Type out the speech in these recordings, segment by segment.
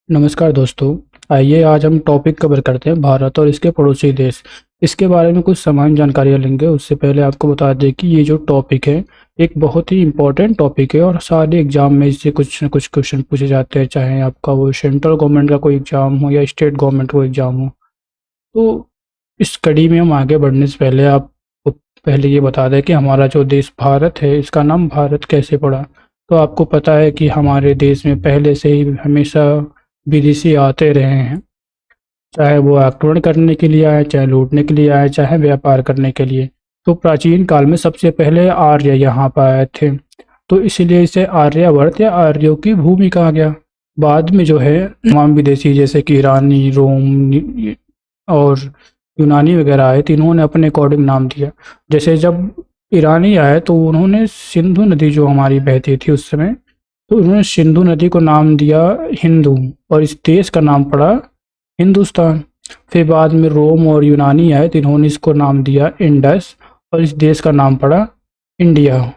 नमस्कार दोस्तों। आइए आज हम टॉपिक कवर करते हैं भारत और इसके पड़ोसी देश। इसके बारे में कुछ सामान्य जानकारियाँ लेंगे। उससे पहले आपको बता दें कि ये जो टॉपिक है एक बहुत ही इम्पोर्टेंट टॉपिक है और सारे एग्जाम में इससे कुछ न कुछ क्वेश्चन पूछे जाते हैं, चाहे आपका वो सेंट्रल गवर्नमेंट का कोई एग्जाम हो या स्टेट गवर्नमेंट का एग्जाम हो। तो इस कड़ी में हम आगे बढ़ने से पहले आपको पहले ये बता दें कि हमारा जो देश भारत है इसका नाम भारत कैसे पड़ा। तो आपको पता है कि हमारे देश में पहले से ही हमेशा विदेशी आते रहे हैं, चाहे वो आक्रमण करने के लिए आए, चाहे लूटने के लिए आए, चाहे व्यापार करने के लिए। तो प्राचीन काल में सबसे पहले आर्य यहाँ पर आए थे, तो इसीलिए इसे आर्यावर्त या आर्यों की भूमि कहा गया। बाद में जो है तमाम विदेशी जैसे कि ईरानी, और यूनानी वगैरह आए तो इन्होंने अपने अकॉर्डिंग नाम दिया। जैसे जब ईरानी आए तो उन्होंने सिंधु नदी जो हमारी बहती थी उस समय, तो उन्होंने सिंधु नदी को नाम दिया हिंदू और इस देश का नाम पड़ा हिंदुस्तान। फिर बाद में रोम और यूनानी आए तो इन्होंने इसको नाम दिया इंडस और इस देश का नाम पड़ा इंडिया।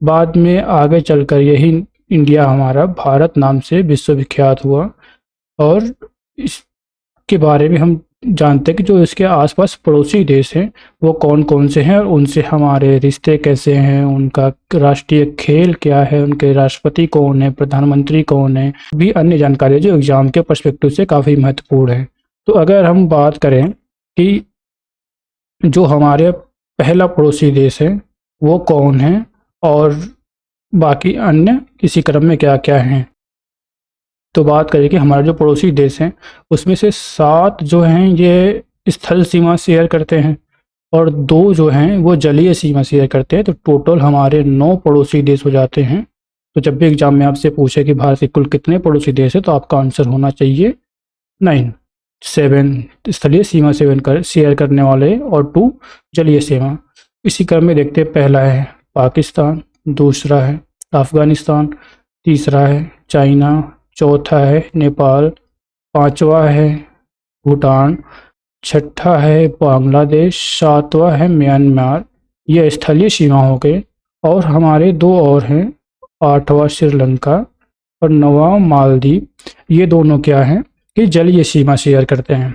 बाद में आगे चलकर यही इंडिया हमारा भारत नाम से विश्वविख्यात हुआ। और इसके बारे में हम जानते हैं कि जो इसके आसपास पड़ोसी देश हैं वो कौन कौन से हैं और उनसे हमारे रिश्ते कैसे हैं, उनका राष्ट्रीय खेल क्या है, उनके राष्ट्रपति कौन है, प्रधानमंत्री कौन है, भी अन्य जानकारी जो एग्जाम के पर्सपेक्टिव से काफ़ी महत्वपूर्ण है। तो अगर हम बात करें कि जो हमारे पहला पड़ोसी देश है वो कौन है और बाकी अन्य इसी क्रम में क्या क्या हैं, तो बात करें कि हमारे जो पड़ोसी देश हैं उसमें से 7 जो हैं ये स्थल सीमा शेयर करते हैं और 2 जो हैं वो जलीय सीमा शेयर करते हैं। तो टोटल हमारे 9 पड़ोसी देश हो जाते हैं। तो जब भी एग्जाम में आपसे पूछे कि भारत के कुल कितने पड़ोसी देश है तो आपका आंसर होना चाहिए 9। 7 स्थलीय सीमा शेयर करने वाले और 2 जलीय सीमा। इसी क्रम में देखते हैं, पहला है पाकिस्तान, दूसरा है अफगानिस्तान, तीसरा है चाइना, चौथा है नेपाल, पांचवा है भूटान, छठा है बांग्लादेश, सातवां है म्यांमार। ये स्थलीय सीमा हो गए। और हमारे 2 और हैं, आठवां श्रीलंका और 9वां मालदीव। ये दोनों क्या हैं कि जलीय सीमा शेयर करते हैं।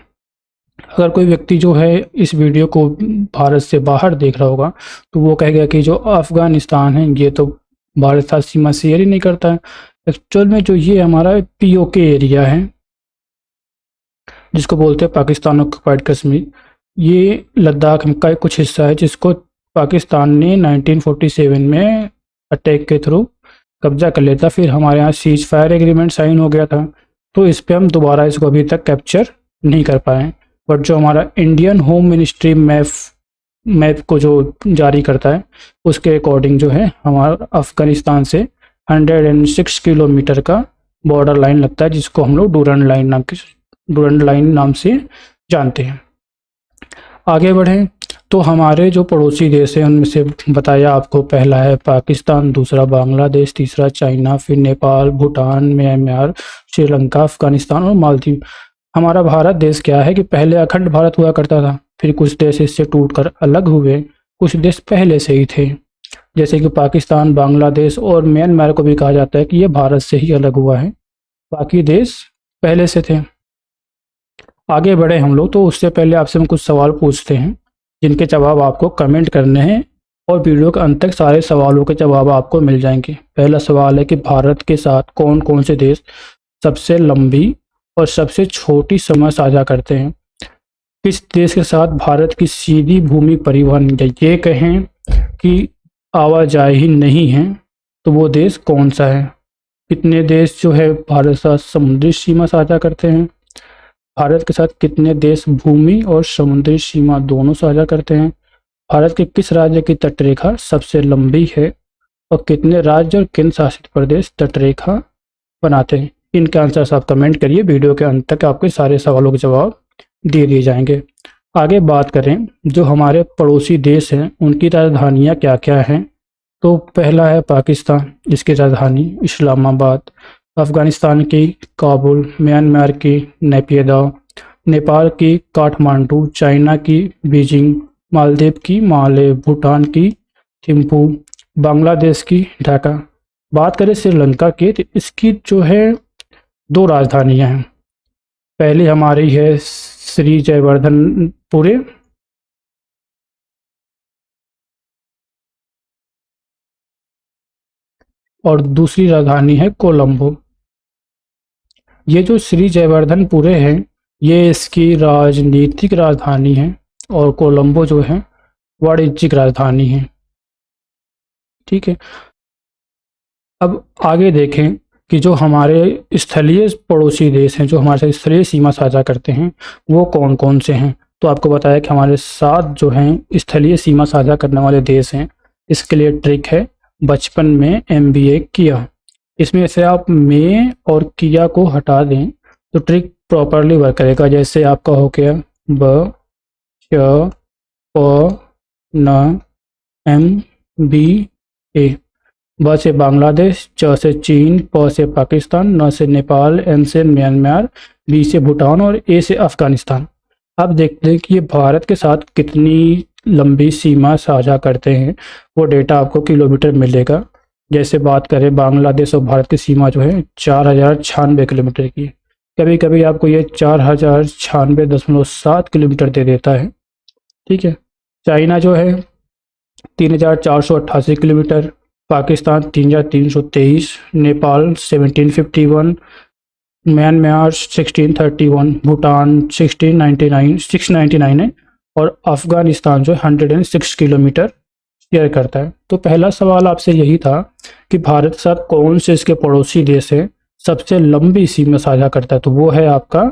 अगर कोई व्यक्ति जो है इस वीडियो को भारत से बाहर देख रहा होगा तो वो कहेगा कि जो अफगानिस्तान है ये तो भारत साथ सीमा शेयर ही नहीं करता है। एक्चुअल में जो ये हमारा पीओके एरिया है जिसको बोलते हैं पाकिस्तान ऑक्युपाइड कश्मीर, ये लद्दाख का कुछ हिस्सा है जिसको पाकिस्तान ने 1947 में अटैक के थ्रू कब्जा कर लेता। फिर हमारे यहाँ सीज फायर एग्रीमेंट साइन हो गया था, तो इस पर हम दोबारा इसको अभी तक कैप्चर नहीं कर पाए। बट जो हमारा इंडियन होम मिनिस्ट्री मैप को जो जारी करता है उसके अकॉर्डिंग जो है हमारा अफगानिस्तान से 106 किलोमीटर का बॉर्डर लाइन लगता है, जिसको हम लोग डूरंड लाइन नाम से जानते हैं। आगे बढ़ें तो हमारे जो पड़ोसी देश हैं उनमें से बताया आपको, पहला है पाकिस्तान, दूसरा बांग्लादेश, तीसरा चाइना, फिर नेपाल, भूटान, म्यांमार, श्रीलंका, अफगानिस्तान और मालदीव। हमारा भारत देश क्या है कि पहले अखंड भारत हुआ करता था, फिर कुछ देश इससे टूटकर अलग हुए, कुछ देश पहले से ही थे। जैसे कि पाकिस्तान, बांग्लादेश और म्यांमार को भी कहा जाता है कि ये भारत से ही अलग हुआ है, बाकी देश पहले से थे। आगे बढ़े हम लोग तो उससे पहले आपसे हम कुछ सवाल पूछते हैं जिनके जवाब आपको कमेंट करने हैं और वीडियो के अंत तक सारे सवालों के जवाब आपको मिल जाएंगे। पहला सवाल है कि भारत के साथ कौन कौन से देश सबसे लंबी और सबसे छोटी सीमा साझा करते हैं। किस देश के साथ भारत की सीधी भूमि परिवहन या ये कहें कि आवाजाही ही नहीं है तो वो देश कौन सा है। कितने देश जो है भारत के साथ समुद्री सीमा साझा करते हैं। भारत के साथ कितने देश भूमि और समुद्री सीमा दोनों साझा करते हैं। भारत के किस राज्य की तटरेखा सबसे लंबी है और कितने राज्य और केंद्र शासित प्रदेश तटरेखा बनाते हैं। इनके आंसर्स आप कमेंट करिए, वीडियो के अंत तक आपके सारे सवालों के जवाब दे दिए जाएंगे। आगे बात करें जो हमारे पड़ोसी देश हैं उनकी राजधानियाँ क्या क्या हैं। तो पहला है पाकिस्तान, इसकी राजधानी इस्लामाबाद, अफगानिस्तान की काबुल, म्यांमार की नैपियदा, नेपाल की काठमांडू, चाइना की बीजिंग, मालदीव की माले, भूटान की थिम्पू, बांग्लादेश की ढाका। बात करें श्रीलंका की तो इसकी जो है दो राजधानियां हैं। पहली हमारी है श्री जयवर्धनपुरे, और दूसरी राजधानी है कोलंबो। ये जो श्री जयवर्धनपुरे हैं, ये इसकी राजनीतिक राजधानी है, और कोलंबो जो है वाणिज्यिक राजधानी है। ठीक है, अब आगे देखें कि जो हमारे स्थलीय पड़ोसी देश हैं, जो हमारे साथ स्थलीय सीमा साझा करते हैं, वो कौन कौन से हैं। तो आपको बताया कि हमारे साथ जो हैं स्थलीय सीमा साझा करने वाले देश हैं। इसके लिए ट्रिक है, बचपन में MBA किया, इसमें से आप में और किया को हटा दें तो ट्रिक प्रॉपरली वर्क करेगा। जैसे आपका हो गया ब च प न MBA। ब से बांग्लादेश, च से चीन, प से पाकिस्तान, न से नेपाल, एम से म्यांमार, बी से भूटान और ए से अफगानिस्तान। अब देखते हैं कि ये भारत के साथ कितनी लंबी सीमा साझा करते हैं। वो डेटा आपको किलोमीटर मिलेगा। जैसे बात करें बांग्लादेश और भारत की सीमा जो है 4096 किलोमीटर की। कभी कभी आपको ये 4096.7 किलोमीटर दे देता है। ठीक है, चाइना जो है 3488 किलोमीटर, पाकिस्तान 3323, नेपाल 1751, म्यांमार 1631, भूटान 699 है, और अफगानिस्तान जो 106 किलोमीटर शेयर करता है। तो पहला सवाल आपसे यही था कि भारत के साथ कौन से इसके पड़ोसी देश है सबसे लंबी सीमा साझा करता है। तो वो है आपका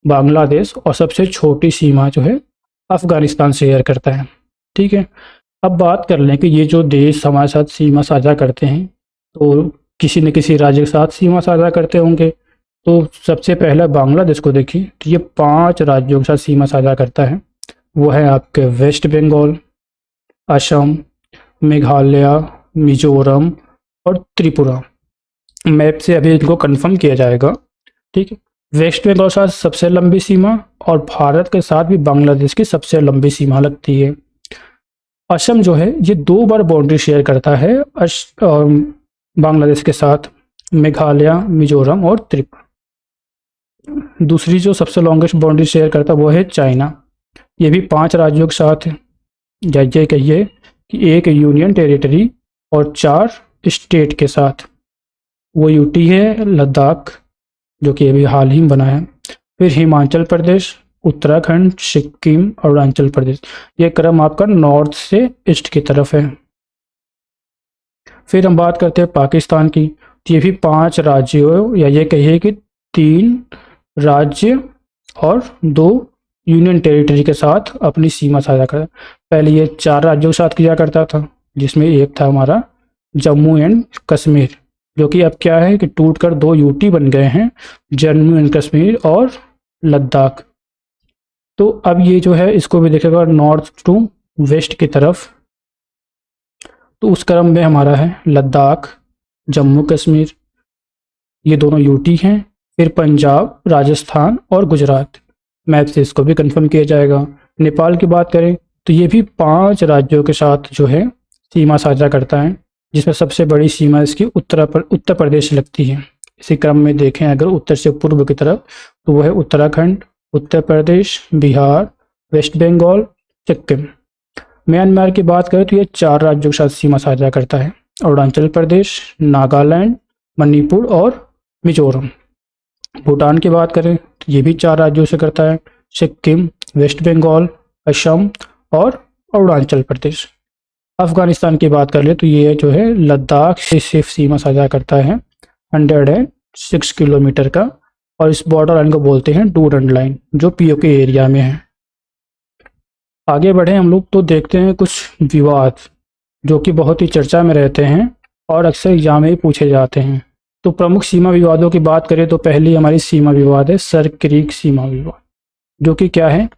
बांग्लादेश, और सबसे छोटी सीमा जो है अफगानिस्तान शेयर करता है। ठीक है, अब बात कर लें कि ये जो देश हमारे साथ सीमा साझा करते हैं, तो किसी न किसी राज्य के साथ सीमा साझा करते होंगे। तो सबसे पहले बांग्लादेश को देखिए, तो ये 5 राज्यों के साथ सीमा साझा करता है। वो है आपके वेस्ट बंगाल, असम, मेघालय, मिजोरम और त्रिपुरा। मैप से अभी इनको कंफर्म किया जाएगा। ठीक है, वेस्ट बंगाल के साथ सबसे लंबी सीमा, और भारत के साथ भी बांग्लादेश की सबसे लंबी सीमा लगती है। असम जो है ये 2 बार बाउंड्री शेयर करता है बांग्लादेश के साथ, मेघालय, मिजोरम और त्रिपुरा। दूसरी जो सबसे लॉन्गेस्ट बाउंड्री शेयर करता है वो है चाइना। ये भी 5 राज्यों के साथ है, या ये कहिए कि एक यूनियन टेरिटरी और 4 स्टेट के साथ। वो यूटी है लद्दाख, जो कि अभी हाल ही में बना है। फिर हिमाचल प्रदेश, उत्तराखंड, सिक्किम, अरुणाचल प्रदेश। ये क्रम आपका नॉर्थ से ईस्ट की तरफ है। फिर हम बात करते हैं पाकिस्तान की। तो ये भी 5 राज्यों, या ये कहिए कि 3 राज्य और 2 यूनियन टेरिटरी के साथ अपनी सीमा साझा कर। पहले ये 4 राज्यों के साथ किया करता था, जिसमें एक था हमारा जम्मू एंड कश्मीर, जो कि अब क्या है कि टूटकर 2 यूटी बन गए हैं, जम्मू एंड कश्मीर और लद्दाख। तो अब ये जो है इसको भी देखेगा नॉर्थ टू वेस्ट की तरफ। तो उस क्रम में हमारा है लद्दाख, जम्मू कश्मीर, ये दोनों यूटी हैं। फिर पंजाब, राजस्थान और गुजरात। मैप से इसको भी कंफर्म किया जाएगा। नेपाल की बात करें तो ये भी 5 राज्यों के साथ जो है सीमा साझा करता है, जिसमें सबसे बड़ी सीमा इसकी उत्तर प्रदेश लगती है। इसी क्रम में देखें अगर उत्तर से पूर्व की तरफ, तो वो है उत्तराखंड, उत्तर प्रदेश, बिहार, वेस्ट बंगाल, सिक्किम। म्यांमार की बात करें तो ये 4 राज्यों के साथ सीमा साझा करता है, अरुणाचल प्रदेश, नागालैंड, मणिपुर और मिजोरम। भूटान की बात करें तो ये भी 4 राज्यों से करता है, सिक्किम, वेस्ट बंगाल, असम और अरुणाचल प्रदेश। अफगानिस्तान की बात कर ले तो ये जो है लद्दाख से सिर्फ सीमा साझा करता है 106 किलोमीटर का, और इस बॉर्डर लाइन को बोलते हैं डूरंड लाइन, जो POK एरिया में है। आगे बढ़े हम लोग तो देखते हैं कुछ विवाद जो कि बहुत ही चर्चा में रहते हैं और अक्सर एग्जाम में ही पूछे जाते हैं। तो प्रमुख सीमा विवादों की बात करें तो पहली हमारी सीमा विवाद है सर क्रीक सीमा विवाद, जो कि क्या है,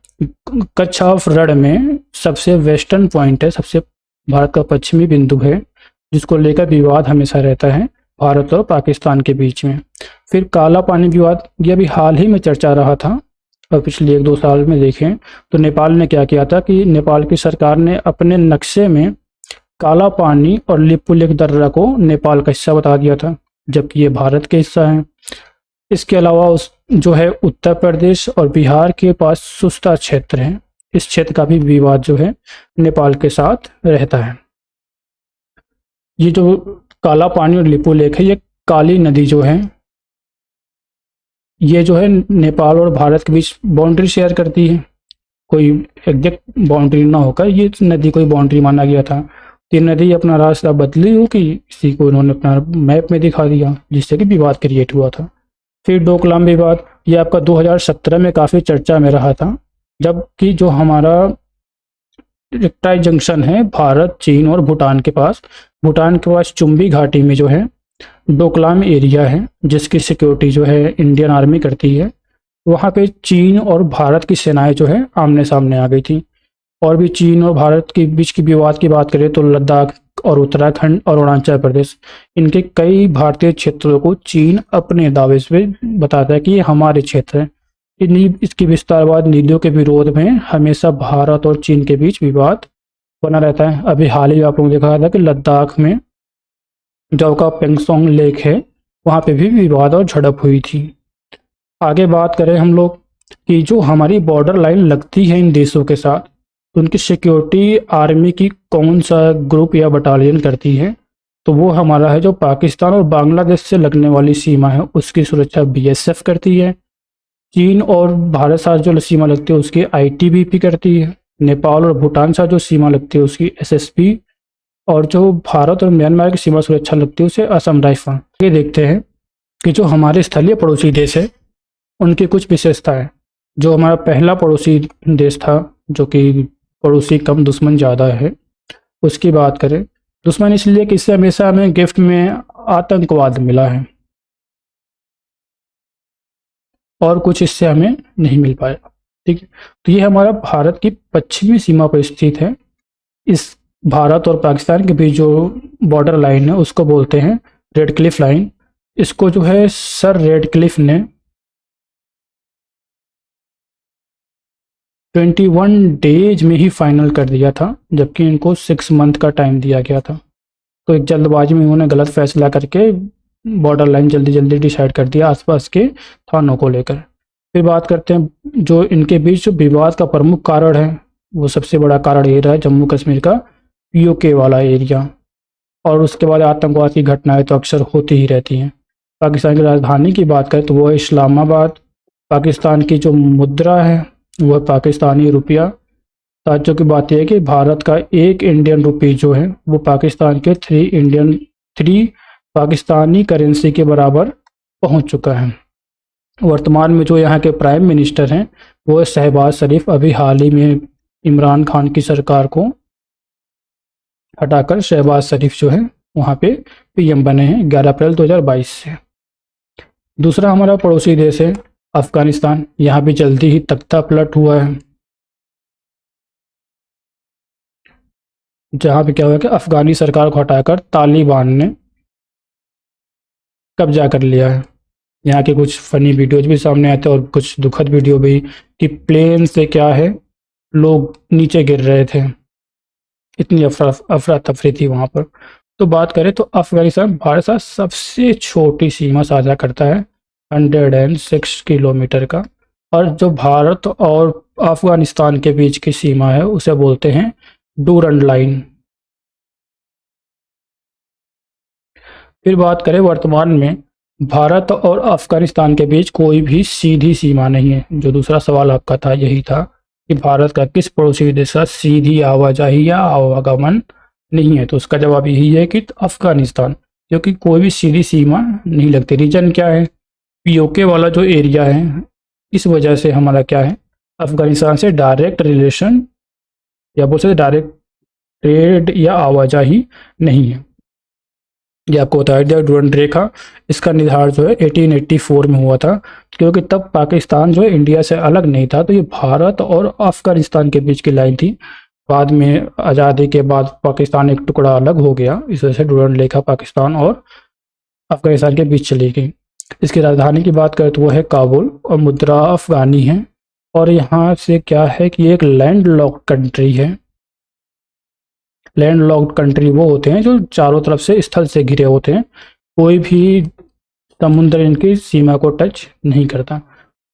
कच्छ ऑफ रड में सबसे वेस्टर्न पॉइंट है, सबसे भारत का पश्चिमी बिंदु है, जिसको लेकर विवाद हमेशा रहता है भारत और पाकिस्तान के बीच में। फिर काला पानी विवाद, यह भी हाल ही में चर्चा रहा था, और पिछले 1-2 साल में देखें तो नेपाल ने क्या किया था कि नेपाल की सरकार ने अपने नक्शे में काला पानी और लिपुलेख दर्रा को नेपाल का हिस्सा बता दिया था, जबकि ये भारत का हिस्सा है। इसके अलावा उस जो है उत्तर प्रदेश और बिहार के पास सुस्ता क्षेत्र है, इस क्षेत्र का भी विवाद जो है नेपाल के साथ रहता है। ये जो काला पानी और लिपू लेक है, ये काली नदी जो है, ये जो है नेपाल और भारत के बीच बाउंड्री शेयर करती है। कोई एग्जैक्ट बाउंड्री ना होकर ये नदी कोई बाउंड्री माना गया था। ये नदी अपना रास्ता बदली हो कि इसी को उन्होंने अपना मैप में दिखा दिया, जिससे कि विवाद क्रिएट हुआ था। फिर डोकलाम विवाद, ये आपका 2017 में काफ़ी चर्चा में रहा था, जबकि जो हमारा रेक्टाई जंक्शन है भारत, चीन और भूटान के पास चुम्बी घाटी में जो है डोकलाम एरिया है, जिसकी सिक्योरिटी जो है इंडियन आर्मी करती है। वहाँ पे चीन और भारत की सेनाएं जो है आमने सामने आ गई थी। और भी चीन और भारत के बीच की विवाद की बात करें तो लद्दाख और उत्तराखंड और अरुणाचल प्रदेश, इनके कई भारतीय क्षेत्रों को चीन अपने दावे से बताता है कि ये हमारे क्षेत्र हैं। इसकी विस्तारवाद नीतियों के विरोध में हमेशा भारत और चीन के बीच विवाद बना रहता है। अभी हाल ही आप लोगों ने देखा था कि लद्दाख में जो का पेंगसोंग लेक है, वहाँ पे भी विवाद और झड़प हुई थी। आगे बात करें हम लोग कि जो हमारी बॉर्डर लाइन लगती है इन देशों के साथ, तो उनकी सिक्योरिटी आर्मी की कौन सा ग्रुप या बटालियन करती है, तो वो हमारा है जो पाकिस्तान और बांग्लादेश से लगने वाली सीमा है उसकी सुरक्षा बीएसएफ करती है। चीन और भारत साथ जो सीमा लगती है उसकी आईटीबीपी करती है। नेपाल और भूटान साथ जो सीमा लगती है उसकी एसएसपी, और जो भारत और म्यांमार की सीमा सुरक्षा लगती है उसे असम राइफल। ये देखते हैं कि जो हमारे स्थलीय पड़ोसी देश है उनकी कुछ विशेषताएं। जो हमारा पहला पड़ोसी देश था, जो कि पड़ोसी कम दुश्मन ज़्यादा है, उसकी बात करें, दुश्मन इसलिए कि इससे हमेशा हमें गिफ्ट में आतंकवाद मिला है और कुछ इससे हमें नहीं मिल पाया। ठीक है, तो ये हमारा भारत की पश्चिमी सीमा पर स्थित है। इस भारत और पाकिस्तान के बीच जो बॉर्डर लाइन है उसको बोलते हैं रेड क्लिफ लाइन। इसको जो है सर रेड क्लिफ ने 21 डेज में ही फाइनल कर दिया था, जबकि इनको 6 मंथ का टाइम दिया गया था। तो एक जल्दबाजी में उन्होंने गलत फैसला करके बॉर्डर लाइन जल्दी जल्दी डिसाइड कर दिया आसपास के थानों को लेकर। फिर बात करते हैं जो इनके बीच जो विवाद का प्रमुख कारण है, वो सबसे बड़ा कारण ये रहा है जम्मू कश्मीर का पीओके वाला एरिया। और उसके बाद आतंकवाद की घटनाएं तो अक्सर होती ही रहती हैं। पाकिस्तान की राजधानी की बात करें तो वो है इस्लामाबाद। पाकिस्तान की जो मुद्रा है वो है पाकिस्तानी रुपया। ताज्जुब की बात यह है कि भारत का 1 इंडियन रुपी जो है वो पाकिस्तान के 3 पाकिस्तानी करेंसी के बराबर पहुंच चुका है। वर्तमान में जो यहाँ के प्राइम मिनिस्टर हैं वो है शहबाज शरीफ। अभी हाल ही में इमरान खान की सरकार को हटाकर शहबाज शरीफ जो है वहाँ पे पीएम बने हैं 11 अप्रैल 2022 से। दूसरा हमारा पड़ोसी देश है अफगानिस्तान। यहाँ भी जल्दी ही तख्ता पलट हुआ है, जहाँ पे क्या हुआ कि अफगानी सरकार को हटाकर तालिबान ने कब्जा कर लिया है। यहाँ के कुछ फनी वीडियोज भी सामने आते हैं और कुछ दुखद वीडियो भी, कि प्लेन से क्या है लोग नीचे गिर रहे थे, इतनी अफरा तफरी थी वहाँ पर। तो बात करें तो अफगानिस्तान भारत के साथ सबसे छोटी सीमा साझा करता है 106 किलोमीटर का। और जो भारत और अफगानिस्तान के बीच की सीमा है उसे बोलते हैं डूरंड लाइन। फिर बात करें वर्तमान में भारत और अफगानिस्तान के बीच कोई भी सीधी सीमा नहीं है। जो दूसरा सवाल आपका था यही था कि भारत का किस पड़ोसी देश का सीधी आवाजाही या आवागमन नहीं है, तो उसका जवाब यही है कि अफगानिस्तान, क्योंकि कोई भी सीधी सीमा नहीं लगती। रीजन क्या है, पीओके वाला जो एरिया है, इस वजह से हमारा क्या है अफगानिस्तान से डायरेक्ट रिलेशन या बोल सकते डायरेक्ट ट्रेड या आवाजाही नहीं है। ये आपको बताया दिया डूरंड रेखा, इसका निर्धारण जो है 1884 में हुआ था, क्योंकि तब पाकिस्तान जो है इंडिया से अलग नहीं था, तो ये भारत और अफगानिस्तान के बीच की लाइन थी। बाद में आज़ादी के बाद पाकिस्तान एक टुकड़ा अलग हो गया, इस वजह से डूरंड रेखा पाकिस्तान और अफगानिस्तान के बीच चली गई। इसकी राजधानी की बात करें तो वो है काबुल और मुद्रा अफगानी है। और यहाँ से क्या है कि ये एक लैंड लॉक्ड कंट्री है। लैंड लॉक्ड कंट्री वो होते हैं जो चारों तरफ से स्थल से घिरे होते हैं, कोई भी समुद्र इनकी सीमा को टच नहीं करता,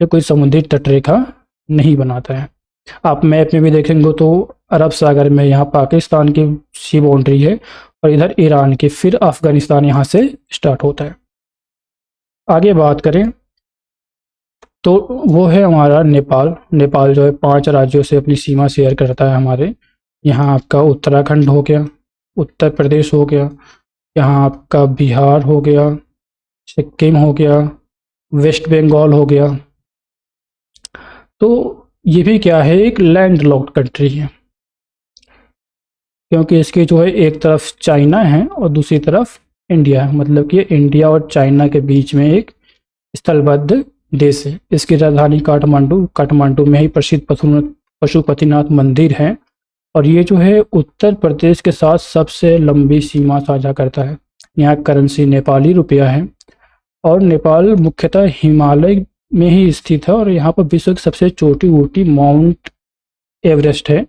ये कोई समुद्री तटरेखा नहीं बनाता है। आप मैप में भी देखेंगे तो अरब सागर में यहाँ पाकिस्तान की सी बाउंड्री है और इधर ईरान की, फिर अफगानिस्तान यहाँ से स्टार्ट होता है। आगे बात करें तो वो है हमारा नेपाल। नेपाल जो है 5 राज्यों से अपनी सीमा शेयर करता है हमारे। यहाँ आपका उत्तराखंड हो गया, उत्तर प्रदेश हो गया, यहाँ आपका बिहार हो गया, सिक्किम हो गया, वेस्ट बंगाल हो गया। तो ये भी क्या है, एक लैंड लॉक्ड कंट्री है, क्योंकि इसकी जो है एक तरफ चाइना है और दूसरी तरफ इंडिया है। मतलब कि इंडिया और चाइना के बीच में एक स्थलबद्ध देश है। इसकी राजधानी काठमांडू, काठमांडू में ही प्रसिद्ध पशुपतिनाथ मंदिर है। और ये जो है उत्तर प्रदेश के साथ सबसे लंबी सीमा साझा करता है। यहाँ करेंसी नेपाली रुपया है और नेपाल मुख्यतः हिमालय में ही स्थित है। और यहाँ पर विश्व की सबसे छोटी ऊंटी माउंट एवरेस्ट है,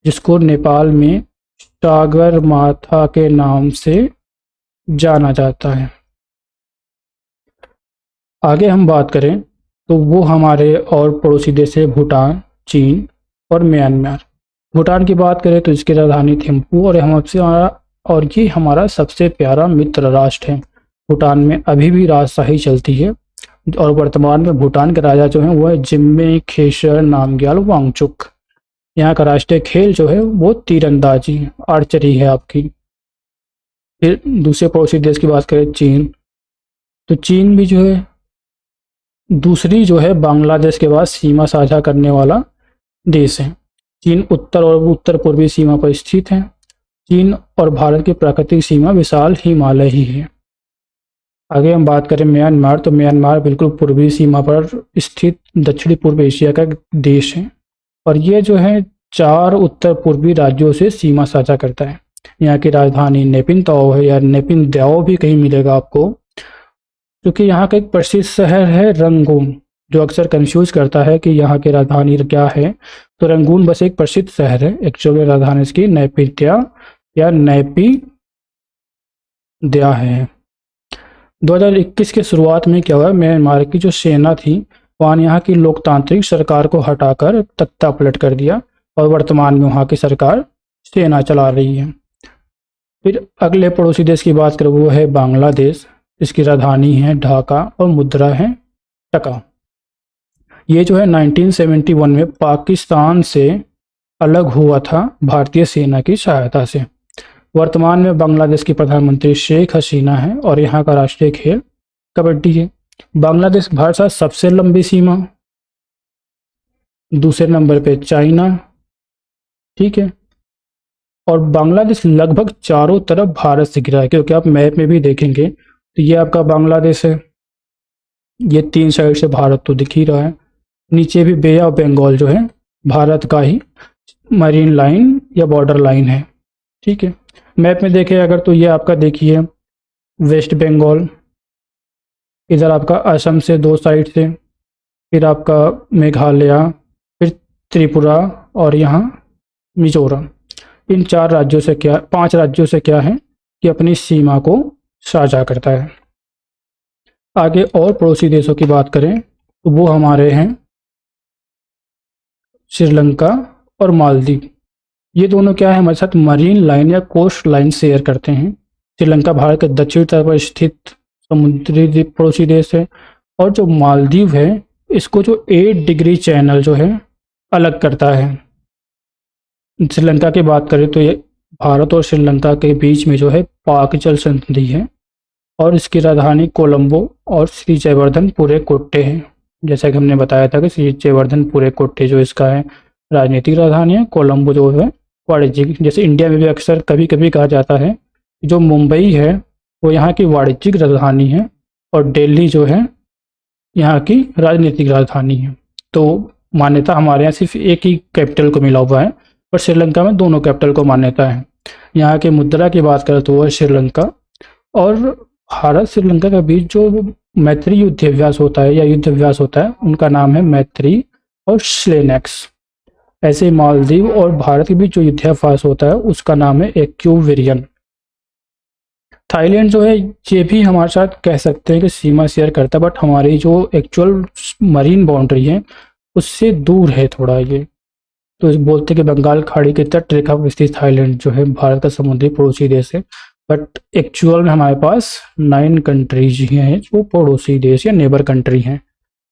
जिसको नेपाल में सागरमाथा के नाम से जाना जाता है। आगे हम बात करें तो वो हमारे और पड़ोसी देश है भूटान, चीन और म्यांमार। भूटान की बात करें तो इसकी राजधानी थिम्पू और ये हमारा सबसे प्यारा मित्र राष्ट्र है। भूटान में अभी भी राजशाही चलती है और वर्तमान में भूटान के राजा जो हैं वो है जिम्मे खेसर नामग्याल वांगचुक। यहाँ का राष्ट्रीय खेल जो है वो तीरंदाजी, आर्चरी है आपकी। फिर दूसरे पड़ोसी देश की बात करें चीन, तो चीन भी जो है दूसरी जो है बांग्लादेश के बाद सीमा साझा करने वाला देश है। चीन उत्तर और उत्तर पूर्वी सीमा पर स्थित है। चीन और भारत की प्राकृतिक सीमा विशाल हिमालय ही है। आगे हम बात करें म्यांमार, तो म्यांमार बिल्कुल पूर्वी सीमा पर स्थित दक्षिणी पूर्व एशिया का देश है और ये जो है 4 उत्तर पूर्वी राज्यों से सीमा साझा करता है। यहाँ की राजधानी नेपिन ताओ है या नेपिन दाओ भी कहीं मिलेगा आपको, क्योंकि यहाँ का एक प्रसिद्ध शहर है रंगून, जो अक्सर कंफ्यूज करता है कि यहाँ की राजधानी क्या है। तो रंगून बस एक प्रसिद्ध शहर है, एक्चुअली राजधानी इसकी नैपित्या या नैपी दया है। 2021 के शुरुआत में क्या हुआ, म्यांमार की जो सेना थी वहाँ यहाँ की लोकतांत्रिक सरकार को हटाकर तख्ता पलट कर दिया और वर्तमान में वहाँ की सरकार सेना चला रही है। फिर अगले पड़ोसी देश की बात करें वो है बांग्लादेश। इसकी राजधानी है ढाका और मुद्रा है टका। ये जो है 1971 में पाकिस्तान से अलग हुआ था भारतीय सेना की सहायता से। वर्तमान में बांग्लादेश की प्रधानमंत्री शेख हसीना है और यहाँ का राष्ट्रीय खेल कबड्डी है। बांग्लादेश भारत साथ सबसे लंबी सीमा, दूसरे नंबर पे चाइना, ठीक है। और बांग्लादेश लगभग चारों तरफ भारत से घिरा है, क्योंकि आप मैप में भी देखेंगे तो ये आपका बांग्लादेश है, ये 3 साइड से भारत तो दिख ही रहा है। नीचे भी बे ऑफ बंगाल जो है भारत का ही मरीन लाइन या बॉर्डर लाइन है, ठीक है। मैप में देखें अगर तो ये आपका देखिए वेस्ट बंगाल, इधर आपका असम से 2 साइड से, फिर आपका मेघालय, फिर त्रिपुरा और यहाँ मिजोरम। इन 5 राज्यों से क्या है कि अपनी सीमा को साझा करता है। आगे और पड़ोसी देशों की बात करें तो वो हमारे हैं श्रीलंका और मालदीव। ये दोनों क्या है हमारे साथ मरीन लाइन या कोस्ट लाइन शेयर करते हैं। श्रीलंका भारत के दक्षिण तट पर स्थित समुद्री द्वीप पड़ोसी देश है और जो मालदीव है इसको जो 8 डिग्री चैनल जो है अलग करता है। श्रीलंका की बात करें तो ये भारत और श्रीलंका के बीच में जो है पाक जल संधि है और इसकी राजधानी कोलंबो और श्री जयवर्धनपुरे कोट्टे है। जैसा कि हमने बताया था कि श्री जयवर्धनपुरे कोट्टे जो इसका है राजनीतिक राजधानी है, कोलंबो जो है वाणिज्यिक। जैसे इंडिया में भी अक्सर कभी कभी कहा जाता है जो मुंबई है वो यहाँ की वाणिज्यिक राजधानी है और दिल्ली जो है यहाँ की राजनीतिक राजधानी है। तो मान्यता हमारे यहाँ सिर्फ एक ही कैपिटल को मिला हुआ है, पर श्रीलंका में दोनों कैपिटल को मान्यता है। यहाँ के मुद्रा की बात करें तो वह श्रीलंका और भारत श्रीलंका के बीच जो मैत्री युद्ध अभ्यास होता है या युद्ध अभ्यास होता है उनका नाम है मैत्री और स्लेनेक्स। ऐसे मालदीव और भारत के बीच जो युद्धाभ्यास होता है उसका नाम है एक्यूवेरियन। थाईलैंड जो है ये भी हमारे साथ कह सकते हैं कि सीमा शेयर करता है, बट हमारी जो एक्चुअल मरीन बाउंड्री है उससे दूर है थोड़ा ये। तो इस बोलते हैं कि बंगाल खाड़ी के तट रेखा पर स्थित थाईलैंड जो है भारत का समुद्री पड़ोसी देश है, बट एक्चुअल में हमारे पास 9 कंट्रीज ही हैं जो पड़ोसी देश या नेबर कंट्री हैं।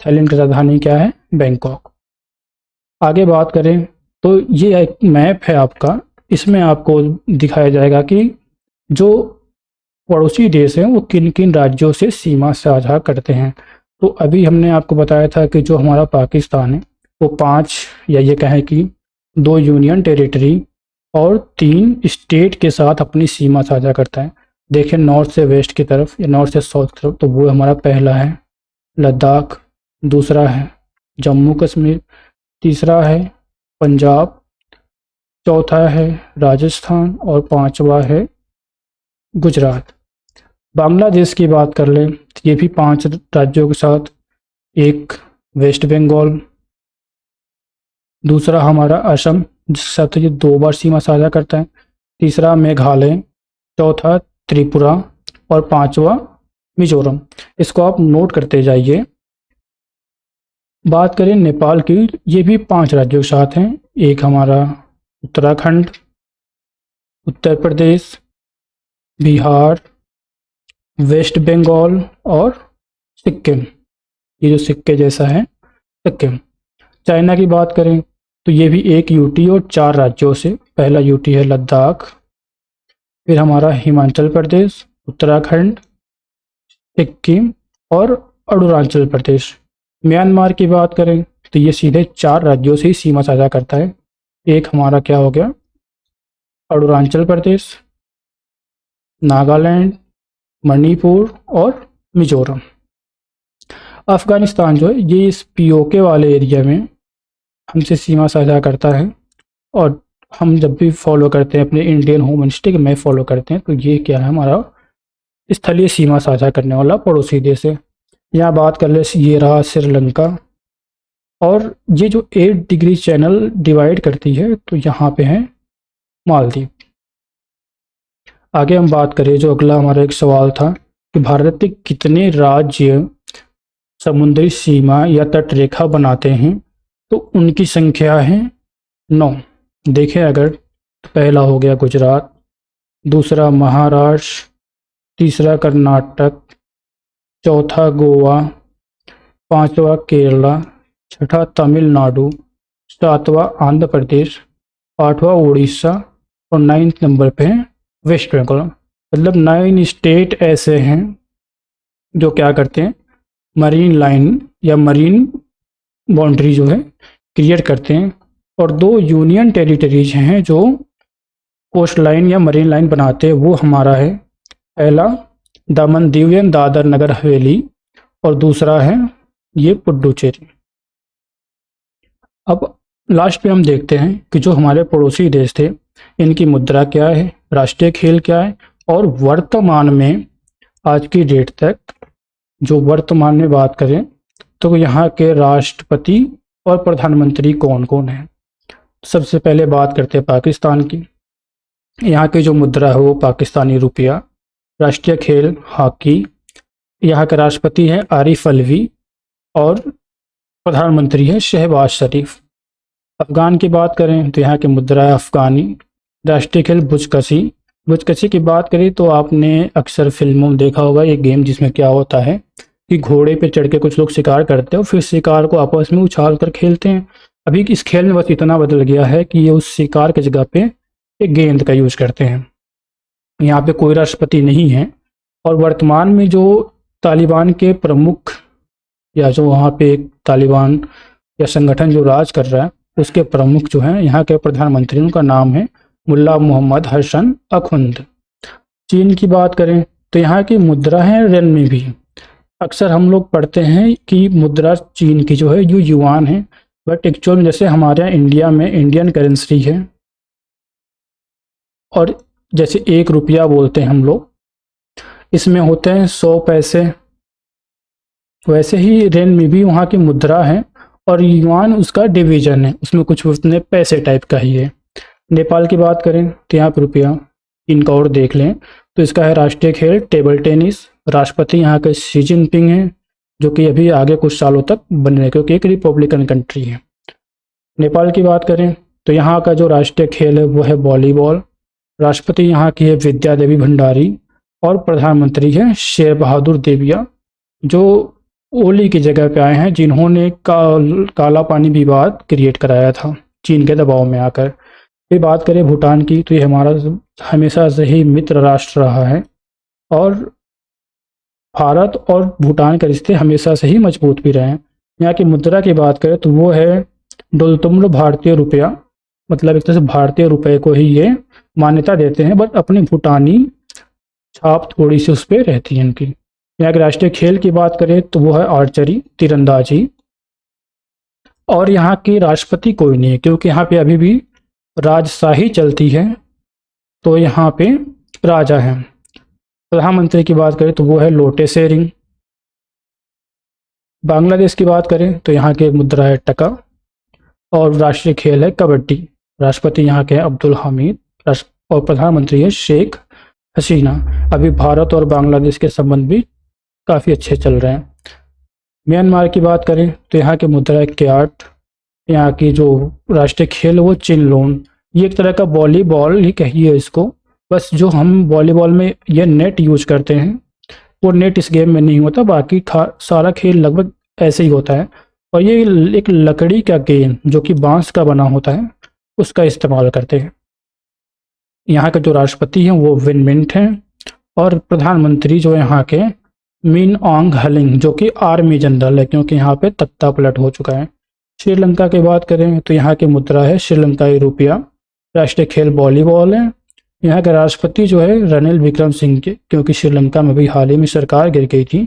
थाईलैंड की राजधानी क्या है? बैंकॉक। आगे बात करें तो ये एक मैप है आपका, इसमें आपको दिखाया जाएगा कि जो पड़ोसी देश हैं वो किन किन राज्यों से सीमा साझा करते हैं। तो अभी हमने आपको बताया था कि जो हमारा पाकिस्तान है वो 5 या ये कहें कि 2 यूनियन टेरिटरी और 3 स्टेट के साथ अपनी सीमा साझा करता है। देखिए नॉर्थ से वेस्ट की तरफ या नॉर्थ से साउथ की तरफ, तो वो हमारा पहला है लद्दाख, दूसरा है जम्मू कश्मीर, तीसरा है पंजाब, चौथा है राजस्थान और पांचवा है गुजरात। बांग्लादेश की बात कर लें तो ये भी 5 राज्यों के साथ, एक वेस्ट बंगाल, दूसरा हमारा असम जिसके साथ ये 2 बार सीमा साझा करता है, तीसरा मेघालय, चौथा त्रिपुरा और पांचवा मिजोरम। इसको आप नोट करते जाइए। बात करें नेपाल की, ये भी 5 राज्यों के साथ हैं, एक हमारा उत्तराखंड, उत्तर प्रदेश, बिहार, वेस्ट बंगाल और सिक्किम, ये जो सिक्के जैसा है सिक्किम। चाइना की बात करें तो ये भी एक यूटी और 4 राज्यों से, पहला यूटी है लद्दाख, फिर हमारा हिमाचल प्रदेश, उत्तराखंड, सिक्किम और अरुणाचल प्रदेश। म्यांमार की बात करें तो ये सीधे 4 राज्यों से ही सीमा साझा करता है, एक हमारा क्या हो गया अरुणाचल प्रदेश, नागालैंड, मणिपुर और मिजोरम। अफ़गानिस्तान जो है ये इस पीओके वाले एरिया में हमसे सीमा साझा करता है, और हम जब भी फॉलो करते हैं अपने इंडियन होम मिनिस्ट्री के में फॉलो करते हैं तो ये क्या है हमारा स्थलीय सीमा साझा करने वाला पड़ोसी देश है। यहाँ बात कर ले, ये रहा श्रीलंका, और ये जो 8 डिग्री चैनल डिवाइड करती है तो यहाँ पे है मालदीव। आगे हम बात करें, जो अगला हमारा एक सवाल था कि भारत के कितने राज्य समुद्री सीमा या तट रेखा बनाते हैं, तो उनकी संख्या है 9। देखें अगर तो पहला हो गया गुजरात, दूसरा महाराष्ट्र, तीसरा कर्नाटक, चौथा गोवा, पांचवा केरला, छठा तमिलनाडु, सातवां आंध्र प्रदेश, आठवां उड़ीसा और 9th नंबर पे है वेस्ट बंगाल। मतलब 9 स्टेट ऐसे हैं जो क्या करते हैं मरीन लाइन या मरीन बाउंड्री जो है क्रिएट करते हैं, और 2 यूनियन टेरिटरीज हैं जो कोस्ट लाइन या मरीन लाइन बनाते हैं। वो हमारा है पहला दमन दीव एंड दादर नगर हवेली, और दूसरा है ये पुडुचेरी। अब लास्ट पे हम देखते हैं कि जो हमारे पड़ोसी देश थे इनकी मुद्रा क्या है, राष्ट्रीय खेल क्या है, और वर्तमान में आज की डेट तक जो वर्तमान में बात करें तो यहाँ के राष्ट्रपति और प्रधानमंत्री कौन कौन हैं। सबसे पहले बात करते हैं पाकिस्तान की। यहाँ की जो मुद्रा है वो पाकिस्तानी रुपया, राष्ट्रीय खेल हॉकी, यहाँ के राष्ट्रपति हैं आरिफ अलवी और प्रधानमंत्री है शहबाज शरीफ। अफगान की बात करें तो यहाँ की मुद्रा है अफगानी, राष्ट्रीय खेल बुजकशी। बुजकशी की बात करें तो आपने अक्सर फिल्मों में देखा होगा ये गेम, जिसमें क्या होता है कि घोड़े पे चढ़ के कुछ लोग शिकार करते हैं और फिर शिकार को आपस में उछाल कर खेलते हैं। अभी इस खेल में बस इतना बदल गया है कि ये उस शिकार की जगह पे एक गेंद का यूज करते हैं। यहाँ पे कोई राष्ट्रपति नहीं है, और वर्तमान में जो तालिबान के प्रमुख या जो वहाँ पे एक तालिबान या संगठन जो राज कर रहा है उसके प्रमुख जो हैं यहाँ के प्रधानमंत्री, उनका नाम है मुल्ला मोहम्मद हसन अखुंद। चीन की बात करें तो यहाँ की मुद्रा है रेनमिनबी। अक्सर हम लोग पढ़ते हैं कि मुद्रा चीन की जो है जो युआन है, बट एक्चुअल में जैसे हमारे यहाँ इंडिया में इंडियन करेंसी है और जैसे 1 रुपया बोलते हैं हम लोग, इसमें होते हैं 100 पैसे, वैसे ही रेनमिनबी वहाँ की मुद्रा है और युआन उसका डिवीजन है, उसमें कुछ उतने पैसे टाइप का ही है। नेपाल की बात करें तो यहाँ पर रुपया इनका और देख लें तो इसका है राष्ट्रीय खेल टेबल टेनिस। राष्ट्रपति यहाँ के शी जिनपिंग हैं, जो कि अभी आगे कुछ सालों तक बने हैं क्योंकि एक रिपब्लिकन कंट्री है। नेपाल की बात करें तो यहाँ का जो राष्ट्रीय खेल है वो है वॉलीबॉल। राष्ट्रपति यहाँ की है विद्या देवी भंडारी और प्रधानमंत्री है शेर बहादुर देविया, जो ओली की जगह पे आए हैं, जिन्होंने काला पानी विवाद क्रिएट कराया था चीन के दबाव में आकर। फिर बात करें भूटान की तो ये हमारा हमेशा से ही मित्र राष्ट्र रहा है और भारत और भूटान के रिश्ते हमेशा से ही मजबूत भी रहे हैं। यहाँ की मुद्रा की बात करें तो वो है डोलतुम्र भारतीय रुपया, मतलब एक तरह से भारतीय रुपये को ही ये मान्यता देते हैं, बट अपनी भूटानी छाप थोड़ी सी उस पर रहती है इनकी। यहाँ के राष्ट्रीय खेल की बात करें तो वो है आर्चरी, तीरंदाजी। और यहाँ की राष्ट्रपति कोई नहीं है क्योंकि यहाँ पे अभी भी राजशाही चलती है, तो यहाँ पे राजा है। प्रधानमंत्री की बात करें तो वो है लोटे शेरिंग। बांग्लादेश की बात करें तो यहाँ की मुद्रा है टका और राष्ट्रीय खेल है कबड्डी। राष्ट्रपति यहाँ के हैं अब्दुल हामिद और प्रधानमंत्री है शेख हसीना। अभी भारत और बांग्लादेश के संबंध भी काफ़ी अच्छे चल रहे हैं। म्यांमार की बात करें तो यहाँ की मुद्रा है क्याट। यहाँ की जो राष्ट्रीय खेल है वो चिनलोन। ये एक तरह का वॉलीबॉल ही कहिए इसको, बस जो हम वॉलीबॉल में ये नेट यूज करते हैं वो नेट इस गेम में नहीं होता, बाकी सारा खेल लगभग ऐसे ही होता है। और ये एक लकड़ी का गेम जो कि बांस का बना होता है उसका इस्तेमाल करते हैं। यहाँ के जो राष्ट्रपति हैं वो विन मिंट हैं और प्रधानमंत्री जो यहाँ के मिन ऑन्ग हलिंग, जो कि आर्मी जनरल है क्योंकि यहाँ पे तख्ता पलट हो चुका है। श्रीलंका की बात करें तो यहाँ की मुद्रा है श्रीलंकाई रुपया। राष्ट्रीय खेल वॉलीबॉल है। यहाँ के राष्ट्रपति जो है रनिल विक्रमसिंघे के, क्योंकि श्रीलंका में भी हाल ही में सरकार गिर गई थी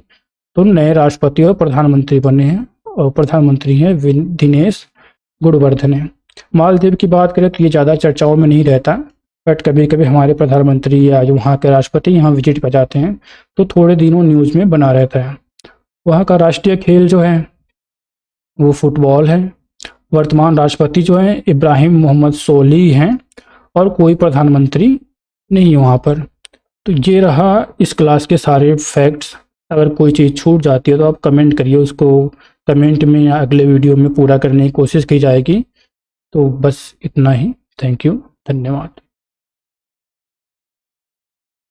तो नए राष्ट्रपति और प्रधानमंत्री बने हैं और प्रधानमंत्री हैं दिनेश गुणवर्धने। मालदीव की बात करें तो ये ज़्यादा चर्चाओं में नहीं रहता, बट कभी कभी हमारे प्रधानमंत्री या जो वहाँ के राष्ट्रपति यहाँ विजिट पर जाते हैं तो थोड़े दिनों न्यूज़ में बना रहता है। वहाँ का राष्ट्रीय खेल जो है वो फुटबॉल है। वर्तमान राष्ट्रपति जो है इब्राहिम मोहम्मद सोली हैं और कोई प्रधानमंत्री नहीं है वहाँ पर। तो ये रहा इस क्लास के सारे फैक्ट्स। अगर कोई चीज़ छूट जाती है तो आप कमेंट करिए, उसको कमेंट में या अगले वीडियो में पूरा करने की कोशिश की जाएगी। तो बस इतना ही। थैंक यू, धन्यवाद।